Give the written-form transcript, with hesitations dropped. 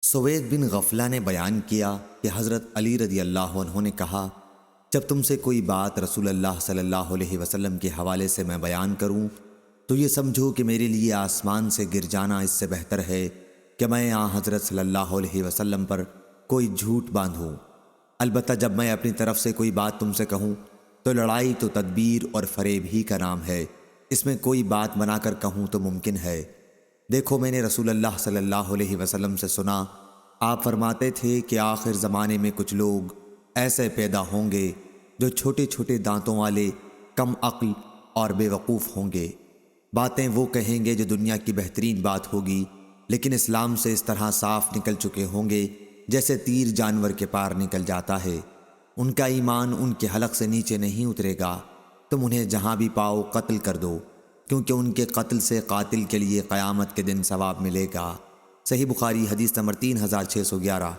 سوید بن غفلہ نے بیان کیا کہ حضرت علی رضی اللہ عنہ نے کہا، جب تم سے کوئی بات رسول اللہ صلی اللہ علیہ وسلم کے حوالے سے میں بیان کروں تو یہ سمجھو کہ میرے لیے آسمان سے گر جانا اس سے بہتر ہے کہ میں حضرت صلی اللہ علیہ وسلم پر کوئی جھوٹ باندھوں۔ البتہ جب میں اپنی طرف سے کوئی بات تم سے کہوں تو لڑائی تو تدبیر اور فریب ہی کا نام ہے، اس میں کوئی بات بنا کر کہوں تو ممکن ہے۔ دیکھو، میں نے رسول اللہ صلی اللہ علیہ وسلم سے سنا، آپ فرماتے تھے کہ آخر زمانے میں کچھ لوگ ایسے پیدا ہوں گے جو چھوٹے چھوٹے دانتوں والے، کم عقل اور بے وقوف ہوں گے۔ باتیں وہ کہیں گے جو دنیا کی بہترین بات ہوگی، لیکن اسلام سے اس طرح صاف نکل چکے ہوں گے جیسے تیر جانور کے پار نکل جاتا ہے۔ ان کا ایمان ان کے حلق سے نیچے نہیں اترے گا۔ تم انہیں جہاں بھی پاؤ قتل کر دو، کیونکہ ان کے قتل سے قاتل کے لیے قیامت کے دن ثواب ملے گا۔ صحیح بخاری حدیث نمبر 3611۔